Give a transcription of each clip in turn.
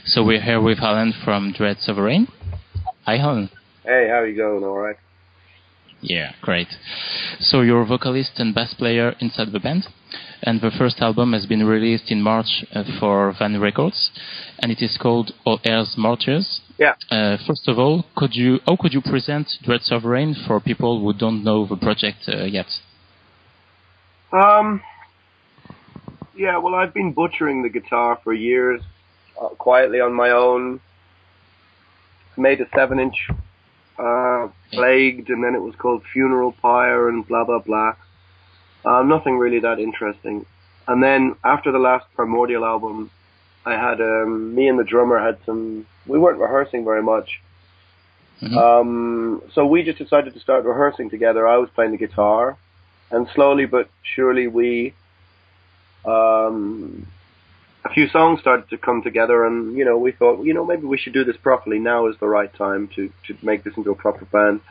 So we're here with Alan from Dread Sovereign. Hi, Alan. Hey, how are you going? All right? Yeah, great. So you're a vocalist and bass player inside the band, and the first album has been released in March for Van Records, and it is called All Heirs Martyrs. Yeah. First of all, how could you present Dread Sovereign for people who don't know the project yet? Yeah, well, I've been butchering the guitar for years, quietly on my own. Made a 7-inch Plagued, and then it was called Funeral Pyre and blah, blah, blah. Nothing really that interesting. And then after the last Primordial album, I had, me and the drummer had we weren't rehearsing very much. Mm-hmm. So we just decided to start rehearsing together. I was playing the guitar, and slowly but surely a few songs started to come together, and, we thought, maybe we should do this properly. Now is the right time to make this into a proper band.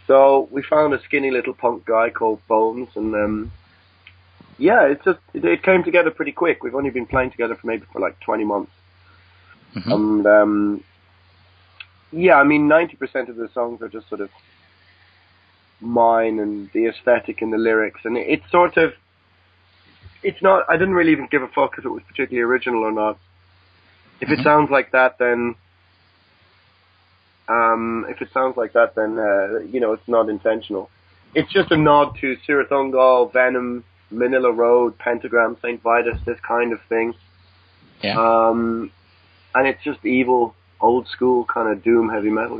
So we found a skinny little punk guy called Bones, and, it came together pretty quick. We've only been playing together for like 20 months. Mm-hmm. And, 90% of the songs are just sort of mine and the aesthetic and the lyrics, and it's sort of, it's not, I didn't really even give a fuck if it was particularly original or not. If it sounds like that, then, it's not intentional. It's just a nod to Sirathungal, Venom, Manila Road, Pentagram, St. Vitus, this kind of thing. Yeah. And it's just evil, old school kind of doom heavy metal,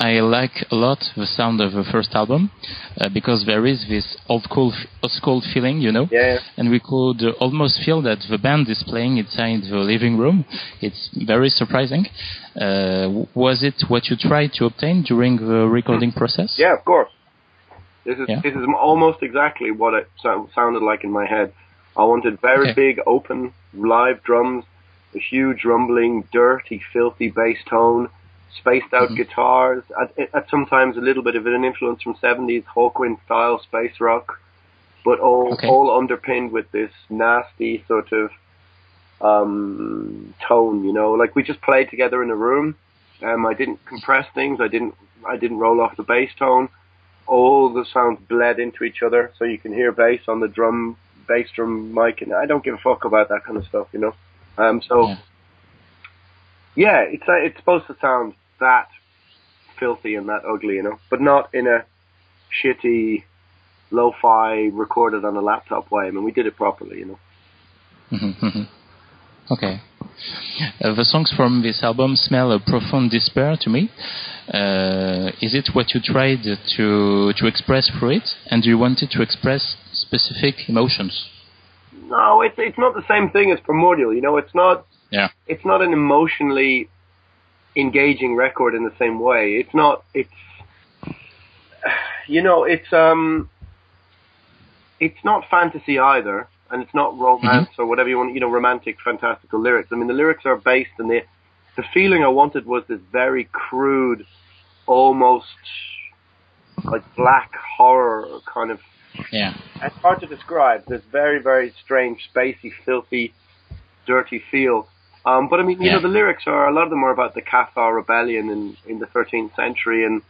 I like a lot the sound of the first album because there is this old school feeling, Yeah. And we could almost feel that the band is playing inside the living room. It's very surprising. Was it what you tried to obtain during the recording process? Yeah, of course. This is almost exactly what it sounded like in my head. I wanted very big, open, live drums, a huge rumbling, dirty, filthy bass tone, spaced out guitars, at sometimes a little bit of an influence from 70s Hawkwind style space rock, but all underpinned with this nasty sort of tone, like we just played together in a room. I didn't compress things, I didn't roll off the bass tone. All the sounds bled into each other, so you can hear bass on the bass drum mic, and I don't give a fuck about that kind of stuff, it's supposed to sound that filthy and that ugly, but not in a shitty, lo-fi, recorded on a laptop way. I mean, we did it properly, Okay. The songs from this album smell of profound despair to me. Is it what you tried to express through it, and do you wanted to express specific emotions? No, it's not the same thing as Primordial, it's not. Yeah. It's not an emotionally engaging record in the same way. It's not fantasy either, and it's not romance or whatever you want, romantic, fantastical lyrics. I mean, the lyrics are based, and the feeling I wanted was this very crude, almost like black horror kind of. Yeah. It's hard to describe. This very, very strange, spacey, filthy, dirty feel. But I mean, the lyrics a lot of them are about the Cathar rebellion in the 13th century, and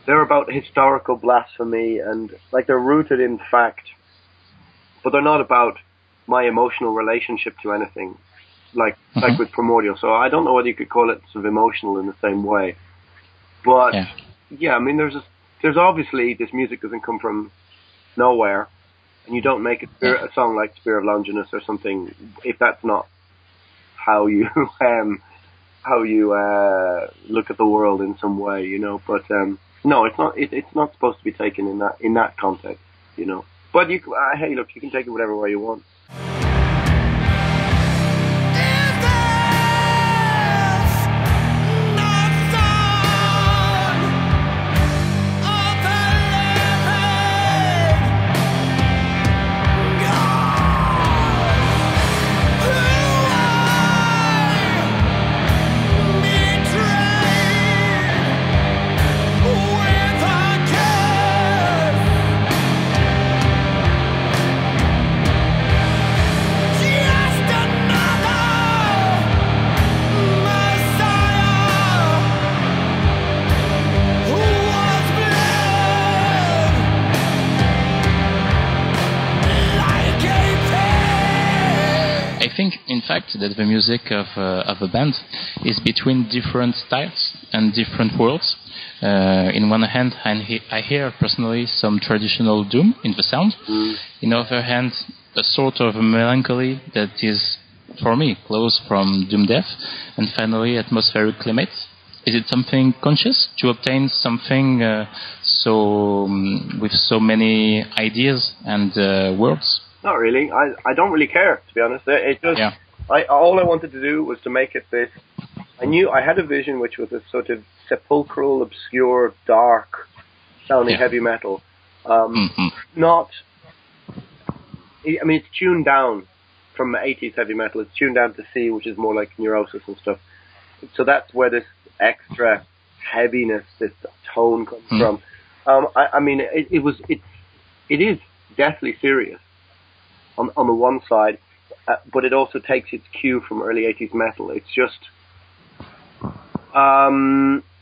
they're about historical blasphemy, and like they're rooted in fact, but they're not about my emotional relationship to anything, like with Primordial. So I don't know whether you could call it sort of emotional in the same way, but yeah, I mean, there's obviously this music doesn't come from nowhere, and you don't make a song like Spear of Longinus or something if that's not how you look at the world in some way, you know. But no, it's not. It's not supposed to be taken in that context, you know. But hey, look, you can take it whatever way you want. I think, in fact, that the music of a band is between different styles and different worlds. In one hand, I hear personally some traditional doom in the sound. In the other hand, a sort of melancholy that is, for me, close from doom death, and finally atmospheric climate. Is it something conscious to obtain something with so many ideas and words? Not really. I don't really care, to be honest. It just all I wanted to do was to make it this. I knew I had a vision which was a sort of sepulchral, obscure, dark sounding heavy metal. Not. I mean, it's tuned down from 80s heavy metal. It's tuned down to C, which is more like Neurosis and stuff. So that's where this extra heaviness, this tone comes from. I mean, it is deathly serious on the one side, but it also takes its cue from early 80s metal. It's just,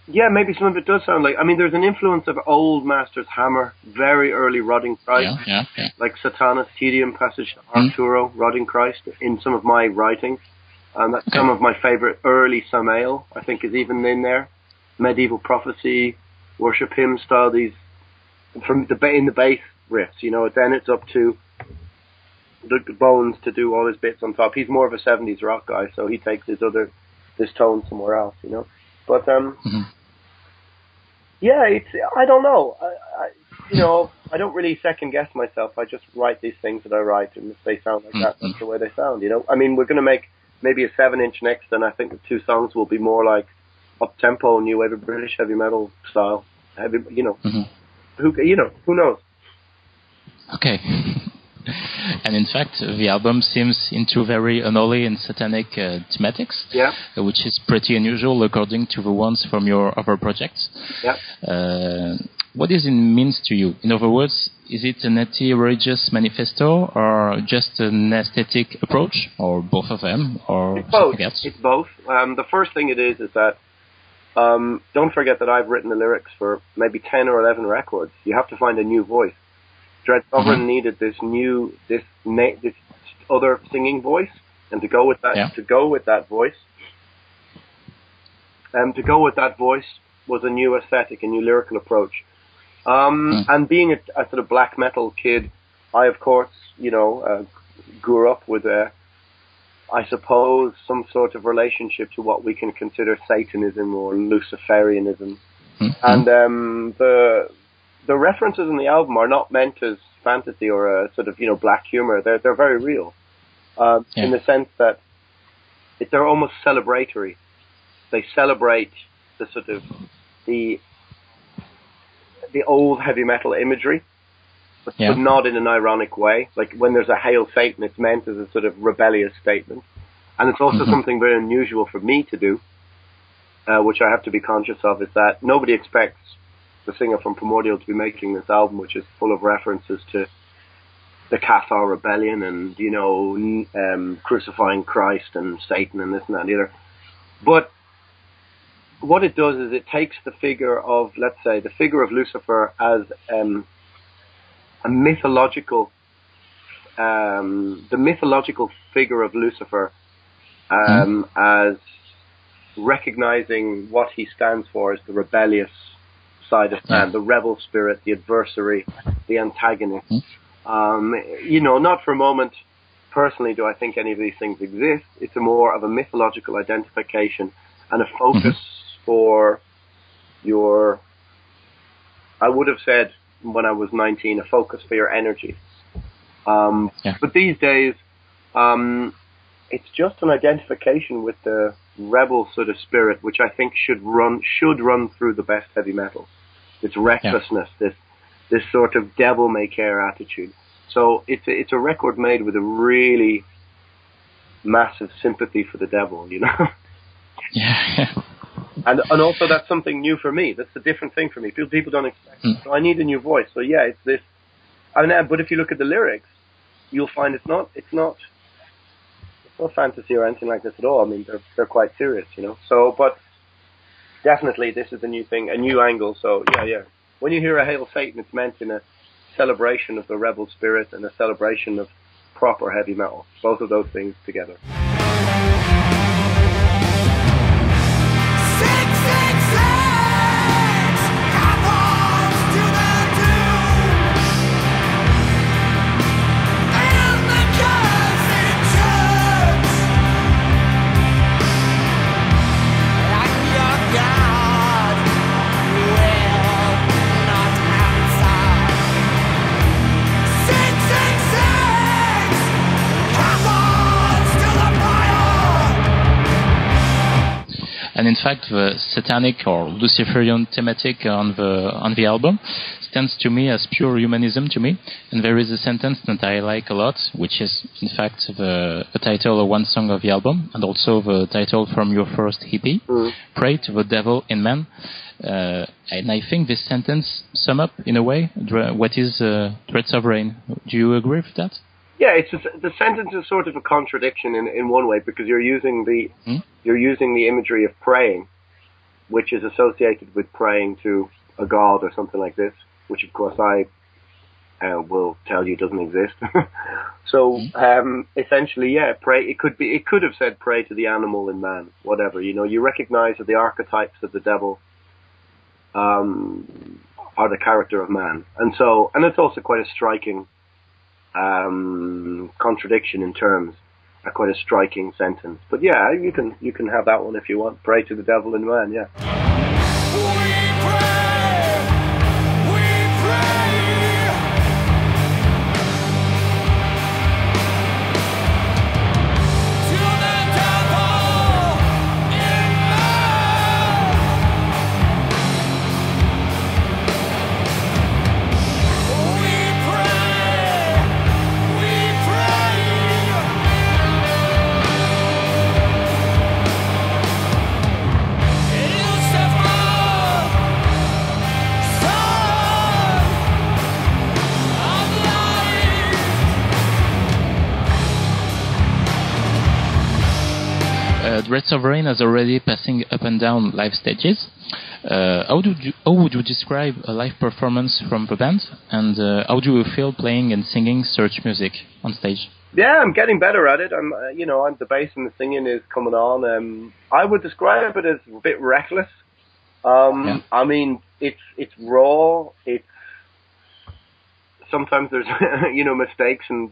maybe some of it does sound like, I mean, there's an influence of old Masters Hammer, very early Rotting Christ, like Satanus, Tedium, Passage to Arturo, Rotting Christ, in some of my writings. That's some of my favorite early Samael, I think, is even in there. Medieval Prophecy, Worship Hymn style, these, from in the bass riffs, you know, then it's up to the Bones to do all his bits on top. He's more of a 70s rock guy, so he takes this tone somewhere else, you know. But I don't know. I don't really second guess myself. I just write these things that I write, and if they sound like that, that's the way they sound, you know. I mean, we're going to make maybe a 7-inch next, and I think the 2 songs will be more like up-tempo, new wave of British heavy metal style. Heavy, you know. Who knows? Okay. And in fact, the album seems into very unholy and satanic thematics, which is pretty unusual according to the ones from your other projects. What does it mean to you? In other words, is it an anti-religious manifesto or just an aesthetic approach, or both of them, or it's both. Something else? It's both. The first thing it is that don't forget that I've written the lyrics for maybe 10 or 11 records. You have to find a new voice. Dread Sovereign needed this other singing voice, and to go with that voice was a new aesthetic, a new lyrical approach. And being a sort of black metal kid, I of course, grew up with I suppose some sort of relationship to what we can consider Satanism or Luciferianism, and the references in the album are not meant as fantasy or a sort of, black humor. They're very real, in the sense that they're almost celebratory. They celebrate the sort of the old heavy metal imagery, but not in an ironic way. Like when there's a Hail Satan, it's meant as a sort of rebellious statement. And it's also something very unusual for me to do, which I have to be conscious of, is that nobody expects the singer from Primordial to be making this album, which is full of references to the Cathar rebellion and, crucifying Christ and Satan and this and that and the other. But what it does is it takes the figure of, let's say, the figure of Lucifer as a mythological, the mythological figure of Lucifer as recognizing what he stands for as the rebellious side of man, the rebel spirit, the adversary, the antagonist. Not for a moment, personally, do I think any of these things exist. It's more of a mythological identification and a focus for your, I would have said when I was 19, a focus for your energy. But these days, it's just an identification with the rebel sort of spirit, which I think should run through the best heavy metal. This recklessness, this sort of devil may care attitude. So it's a record made with a really massive sympathy for the devil, you know. And also that's something new for me. That's a different thing for me. People don't expect it. So I need a new voice. So yeah, it's this. But if you look at the lyrics, you'll find it's not fantasy or anything like this at all. I mean, they're quite serious, you know. So, but definitely this is a new thing, a new angle. So yeah. When you hear a Hail Satan, it's meant in a celebration of the rebel spirit and a celebration of proper heavy metal. Both of those things together. And in fact, the Satanic or Luciferian thematic on the album stands to me as pure humanism to me. And there is a sentence that I like a lot, which is in fact the title of one song of the album, and also the title from your first EP, "Pray to the Devil in Man." And I think this sentence sums up in a way what is Threats of Rain. Do you agree with that? Yeah, the sentence is sort of a contradiction in one way, because you're using the imagery of praying, which is associated with praying to a god or something like this, which of course I will tell you doesn't exist. So essentially, yeah, pray. It could have said pray to the animal in man, whatever. You know, you recognize that the archetypes of the devil are the character of man, and it's also quite a striking contradiction in terms, quite a striking sentence. But yeah, you can have that one if you want. Pray to the devil in man, yeah. Threats of Rain is already passing up and down live stages. How would you describe a live performance from the band, and how do you feel playing and singing such music on stage? Yeah, I'm getting better at it. I'm the bass and the singing is coming on. I would describe it as a bit reckless. I mean, it's raw. It's sometimes there's mistakes and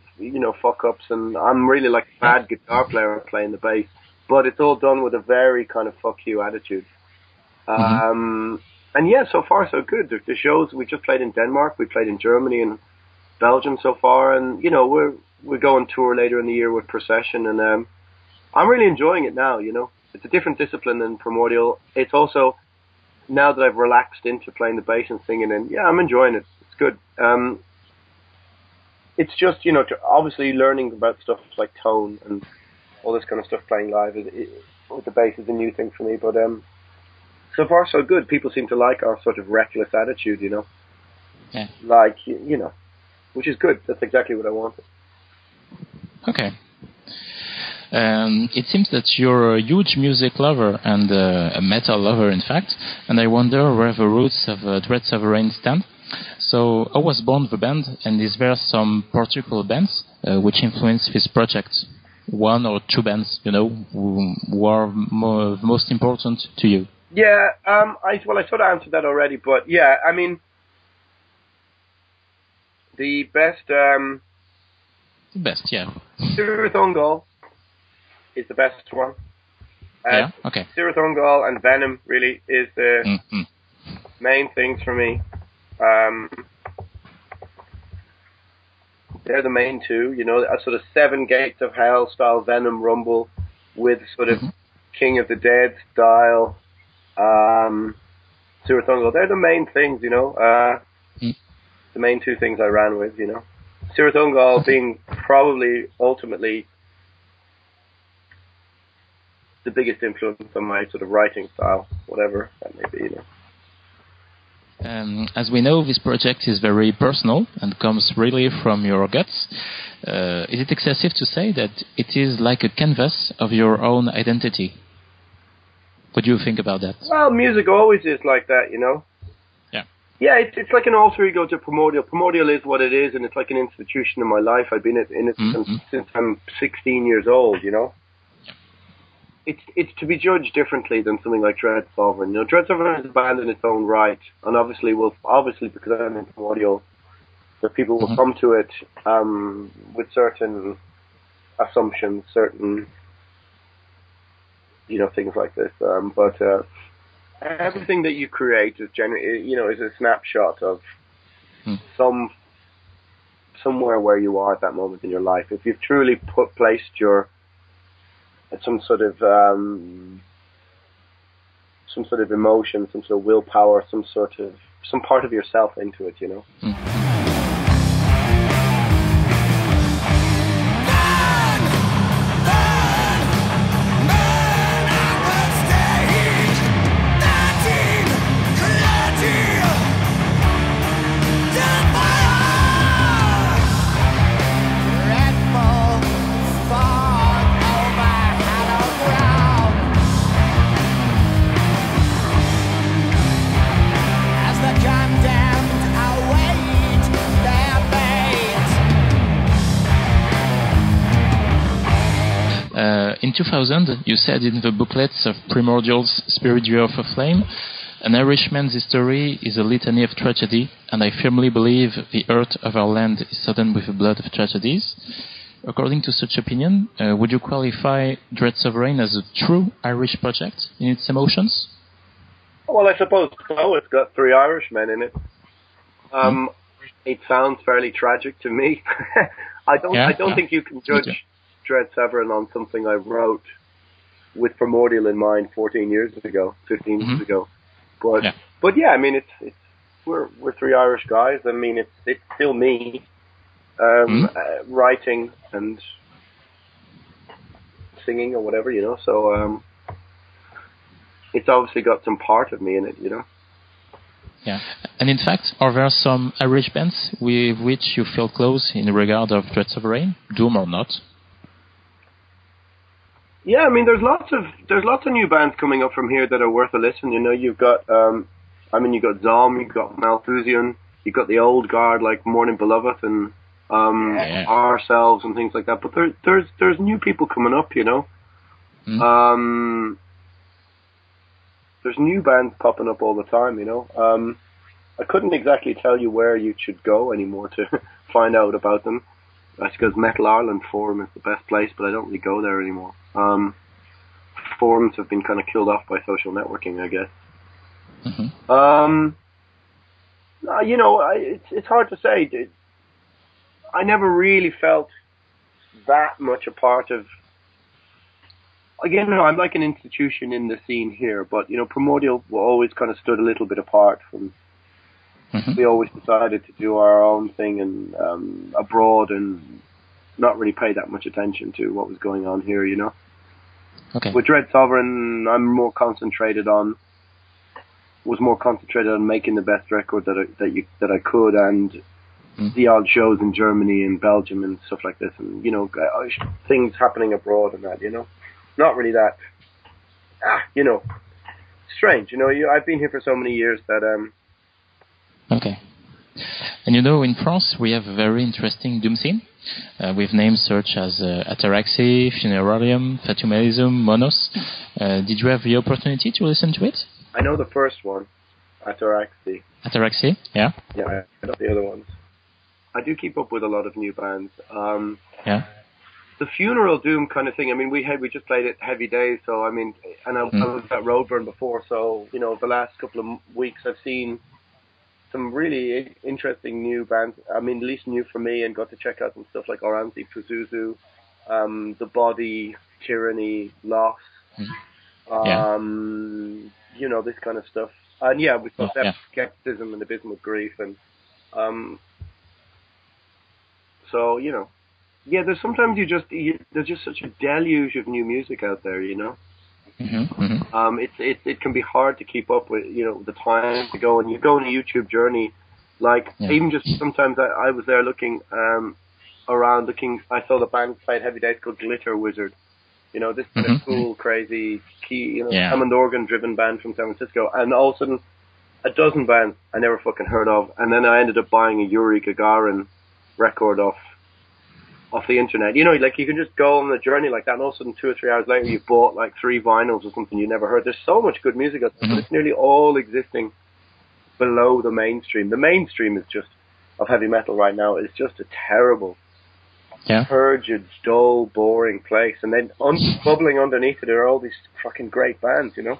fuck ups, and I'm really like a bad guitar player playing the bass. But it's all done with a very kind of fuck you attitude. And yeah, so far so good. The shows, we just played in Denmark, we played in Germany and Belgium so far, and we're going tour later in the year with Procession, and I'm really enjoying it now. It's a different discipline than Primordial. It's also, now that I've relaxed into playing the bass and singing, and yeah, I'm enjoying it. It's good. It's just, obviously learning about stuff like tone and all this kind of stuff playing live with the bass is a new thing for me, but so far so good. People seem to like our sort of reckless attitude, Yeah. Like, which is good. That's exactly what I wanted. Okay. It seems that you're a huge music lover and a metal lover, in fact, and I wonder where the roots of Dread Sovereign stand. So, how was born the band, and is there some particular bands which influence this project? One or two bands, who are most important to you? Yeah, I sort of answered that already, but yeah, I mean, the best, yeah. Sirathungal is the best one. Yeah, okay. Sirathungal and Venom really is the main things for me. They're the main two, a sort of Seven Gates of Hell style Venom Rumble with sort of King of the Dead style Sirathungal. They're the main things, the main two things I ran with, Sirathungal being probably ultimately the biggest influence on my sort of writing style, whatever that may be, As we know, this project is very personal and comes really from your guts. Is it excessive to say that it is like a canvas of your own identity? What do you think about that? Well, music always is like that, Yeah. Yeah, it's like an alter ego to Primordial. Primordial is what it is, and it's like an institution in my life. I've been in it since I'm 16 years old, It's to be judged differently than something like Dread Sovereign. Dread Sovereign is a band in its own right, and obviously because I'm in Primordial, the people will come to it with certain assumptions, certain things like this. But everything that you create is is a snapshot of somewhere where you are at that moment in your life. If you've truly placed some sort of emotion, some sort of willpower, some part of yourself into it, In 2000, you said in the booklets of Primordial's Spirit of a Flame, an Irishman's history is a litany of tragedy, and I firmly believe the earth of our land is sodden with the blood of tragedies. According to such opinion, would you qualify Dread Sovereign as a true Irish project in its emotions? Well, I suppose so. It's got 3 Irishmen in it. It sounds fairly tragic to me. I don't think you can judge Dread Sovereign on something I wrote with Primordial in mind 15 years ago. But yeah, I mean, we're 3 Irish guys. I mean, it's still me writing and singing or whatever, So it's obviously got some part of me in it, Yeah, and in fact, are there some Irish bands with which you feel close in regard of Dread Sovereign, Doom or not? Yeah, I mean, there's lots of new bands coming up from here that are worth a listen. You've got, you've got Zom, you've got Malthusian, you've got the old guard like Morning Beloved and Ourselves and things like that. But there's new people coming up, There's new bands popping up all the time, I couldn't exactly tell you where you should go anymore to find out about them. I suppose Metal Ireland Forum is the best place, but I don't really go there anymore. Forums have been kind of killed off by social networking, I guess. It's hard to say. I never really felt that much a part of. Again, I'm like an institution in the scene here, but Primordial always kind of stood a little bit apart from. We always decided to do our own thing and abroad and not really pay that much attention to what was going on here, Okay. With Dread Sovereign, was more concentrated on making the best record that I could and the odd shows in Germany and Belgium and stuff like this, and you know, things happening abroad and that, you know, not really that, you know, strange. You know, I've been here for so many years that Okay. And you know, in France, we have a very interesting doom scene with names such as Ataraxy, Funerarium, Fatumalism, Monos. Did you have the opportunity to listen to it? I know the first one, Ataraxy. Ataraxy, yeah. Yeah, I know the other ones. I do keep up with a lot of new bands. Yeah. The funeral doom kind of thing. I mean, we just played it Heavy Days, so I mean, and I was at Roadburn before, so you know, the last couple of weeks I've seen some really interesting new bands. I mean, at least new for me, and got to check out some stuff like Oranzi, Pazuzu, The Body, Tyranny, Loss, you know, this kind of stuff. And yeah, we saw Skepticism and Abysmal Grief, and so you know, yeah. There's sometimes there's just such a deluge of new music out there, you know. It can be hard to keep up with, you know, the time to go, and you go on a YouTube journey, like even just sometimes I was there looking around, I saw the band played Heavy Days called Glitter Wizard, you know, this kind of cool, crazy, you know, Hammond organ driven band from San Francisco, and all of a sudden a dozen bands I never fucking heard of, and then I ended up buying a Yuri Gagarin record off the internet. You know, like you can just go on a journey like that, and all of a sudden 2 or 3 hours later you bought like 3 vinyls or something you never heard. There's so much good music out there, but it's nearly all existing below the mainstream. The mainstream is just of heavy metal right now is just a terrible, turgid, dull, boring place, and then bubbling underneath it are all these fucking great bands, you know.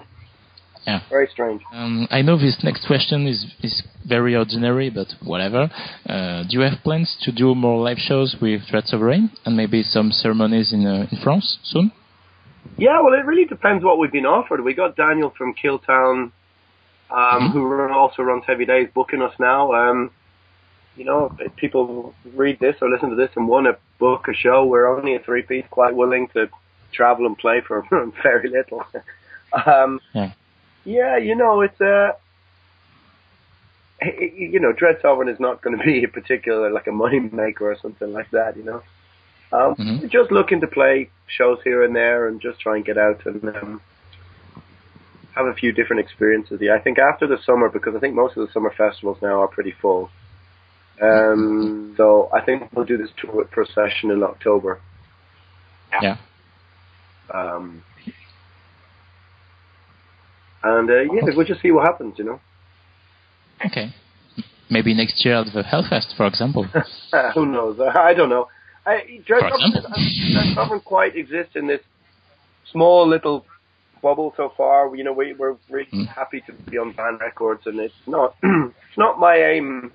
Yeah. Very strange. I know this next question is very ordinary, but whatever. Do you have plans to do more live shows with Threats of Rain and maybe some ceremonies in France soon? Yeah, well, it really depends what we've been offered. We got Daniel from Killtown, who also runs Heavy Days, booking us now. You know, if people read this or listen to this and want to book a show, we're only a 3-piece, quite willing to travel and play for very little. Yeah, you know, it's you know, Dread Sovereign is not going to be a particular, like a money maker or something like that, you know. We're just looking to play shows here and there and just try and get out and have a few different experiences. Yeah, I think after the summer, because I think most of the summer festivals now are pretty full. So I think we'll do this tour at Procession in October. Yeah. And we'll just see what happens, you know. Okay. Maybe next year at the Hellfest, for example. Who knows? I don't know. Dread Sovereign quite exists in this small little bubble so far. You know, we're really happy to be on band records, and it's not it's not my aim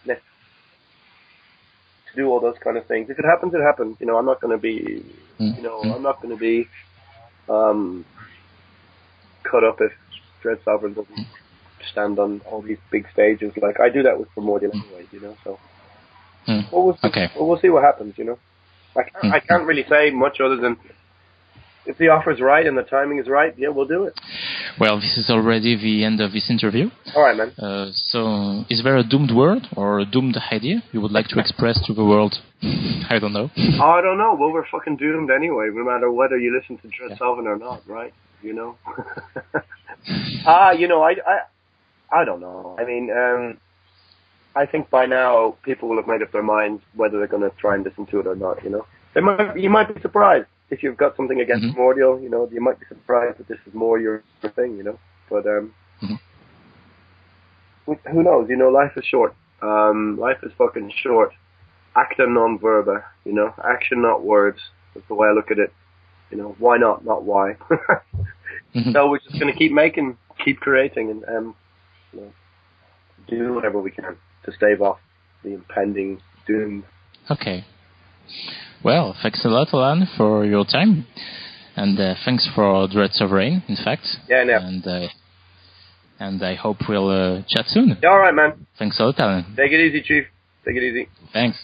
to do all those kind of things. If it happens, it happens. You know, I'm not going to be, you know, I'm not going to be cut up if Dread Sovereign doesn't stand on all these big stages. Like I do that with Primordial anyway, you know. So we'll see what happens, you know. I can't really say much other than if the offer's right and the timing is right, yeah, we'll do it. Well, this is already the end of this interview. All right, man. So, is there a doomed word or a doomed idea you would like to express to the world? I don't know. I don't know. Well, we're fucking doomed anyway, no matter whether you listen to Dread Sovereign or not, right? You know. You know, I don't know. I mean, I think by now people will have made up their minds whether they're going to try and listen to it or not. You know, you might be surprised if you've got something against Primordial. You know, you might be surprised that this is more your thing. You know, but who knows? You know, life is short. Life is fucking short. Acta non verba. You know, action not words. That's the way I look at it. You know, why not? Not why. So we're just going to keep creating, and you know, do whatever we can to stave off the impending doom. Okay. Well, thanks a lot, Alan, for your time, and thanks for Dread Sovereign, in fact. Yeah, no. And I hope we'll chat soon. Yeah, all right, man. Thanks a lot, Alan. Take it easy, Chief. Take it easy. Thanks.